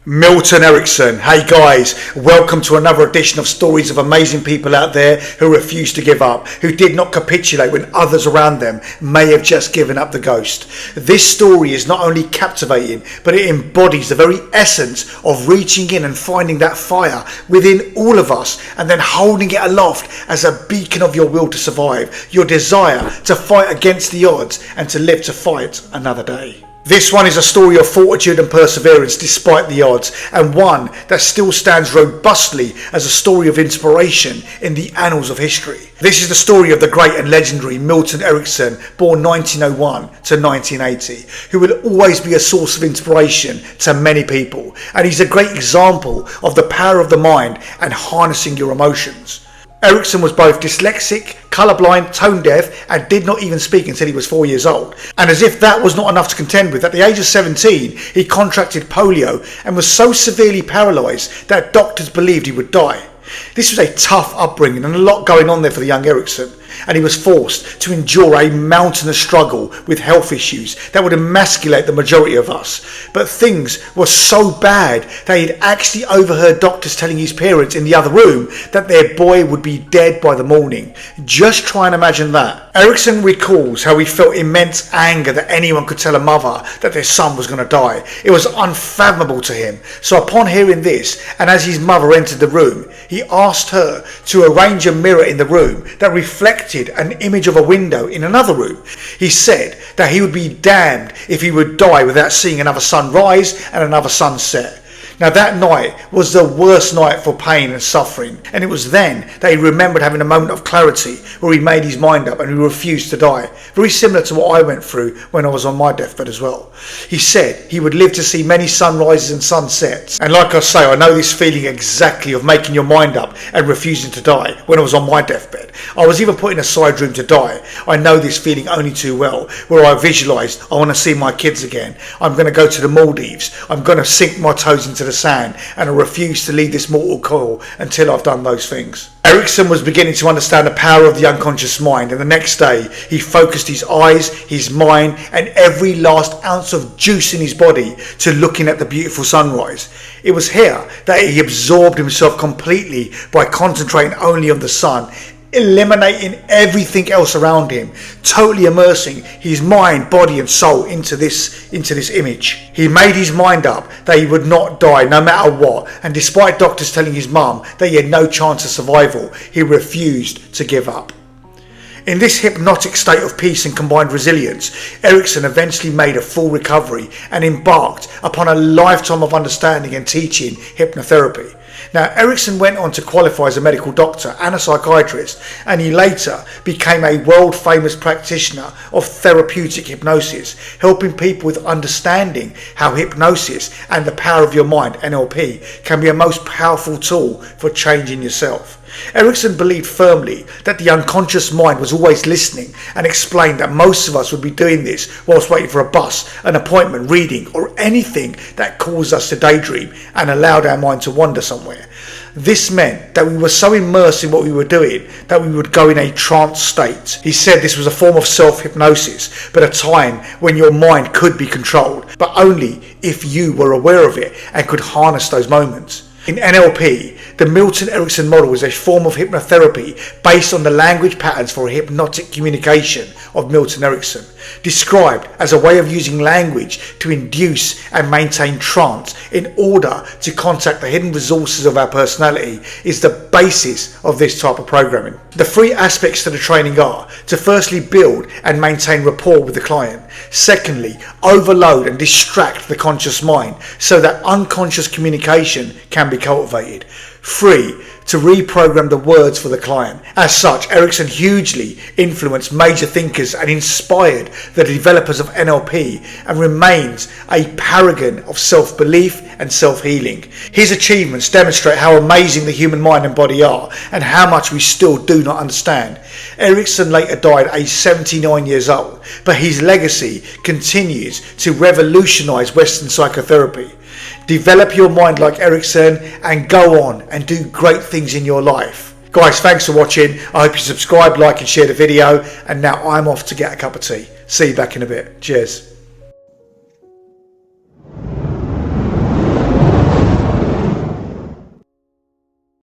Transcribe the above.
Milton Erickson. Hey guys, welcome to another edition of stories of amazing people out there who refused to give up, who did not capitulate when others around them may have just given up the ghost. This story is not only captivating, but it embodies the very essence of reaching in and finding that fire within all of us and then holding it aloft as a beacon of your will to survive, your desire to fight against the odds and to live to fight another day. This one is a story of fortitude and perseverance despite the odds, and one that still stands robustly as a story of inspiration in the annals of history. This is the story of the great and legendary Milton Erickson, born 1901 to 1980, who will always be a source of inspiration to many people, and he's a great example of the power of the mind and harnessing your emotions. Erickson was both dyslexic, colourblind, tone deaf, and did not even speak until he was 4 years old. And as if that was not enough to contend with, at the age of 17, he contracted polio and was so severely paralysed that doctors believed he would die. This was a tough upbringing and a lot going on there for the young Erickson, and he was forced to endure a mountainous struggle with health issues that would emasculate the majority of us. But things were so bad that he had actually overheard doctors telling his parents in the other room that their boy would be dead by the morning. Just try and imagine that. Erickson recalls how he felt immense anger that anyone could tell a mother that their son was going to die. It was unfathomable to him. So upon hearing this, and as his mother entered the room, he asked her to arrange a mirror in the room that reflected an image of a window in another room. He said that he would be damned if he would die without seeing another sunrise and another sunset. Now that night was the worst night for pain and suffering, and it was then that he remembered having a moment of clarity where he made his mind up and he refused to die. Very similar to what I went through when I was on my deathbed as well. He said he would live to see many sunrises and sunsets, and like I say, I know this feeling exactly of making your mind up and refusing to die when I was on my deathbed. I was even put in a side room to die. I know this feeling only too well, where I visualised I want to see my kids again. I'm going to go to the Maldives. I'm going to sink my toes into the sand, and I refuse to leave this mortal coil until I've done those things. Erickson was beginning to understand the power of the unconscious mind, and the next day he focused his eyes, his mind and every last ounce of juice in his body to looking at the beautiful sunrise. It was here that he absorbed himself completely by concentrating only on the sun, eliminating everything else around him, totally immersing his mind, body and soul into this image. He made his mind up that he would not die no matter what, and despite doctors telling his mum that he had no chance of survival, he refused to give up. In this hypnotic state of peace and combined resilience, Erickson eventually made a full recovery and embarked upon a lifetime of understanding and teaching hypnotherapy. Now, Erickson went on to qualify as a medical doctor and a psychiatrist, and he later became a world-famous practitioner of therapeutic hypnosis, helping people with understanding how hypnosis and the power of your mind, NLP, can be a most powerful tool for changing yourself. Erickson believed firmly that the unconscious mind was always listening, and explained that most of us would be doing this whilst waiting for a bus, an appointment, reading or anything that caused us to daydream and allowed our mind to wander somewhere. This meant that we were so immersed in what we were doing that we would go in a trance state. He said this was a form of self-hypnosis, but a time when your mind could be controlled, but only if you were aware of it and could harness those moments. In NLP, the Milton Erickson model is a form of hypnotherapy based on the language patterns for hypnotic communication of Milton Erickson. Described as a way of using language to induce and maintain trance in order to contact the hidden resources of our personality is the basis of this type of programming. The three aspects to the training are to firstly build and maintain rapport with the client. Secondly, overload and distract the conscious mind so that unconscious communication can be cultivated. 3, to reprogram the words for the client. As such, Erickson hugely influenced major thinkers and inspired the developers of NLP, and remains a paragon of self-belief and self-healing. His achievements demonstrate how amazing the human mind and body are, and how much we still do not understand. Erickson later died aged 79 years old, but his legacy continues to revolutionise Western psychotherapy. Develop your mind like Erickson and go on and do great things in your life. Guys, thanks for watching. I hope you subscribe, like and share the video. And now I'm off to get a cup of tea. See you back in a bit. Cheers.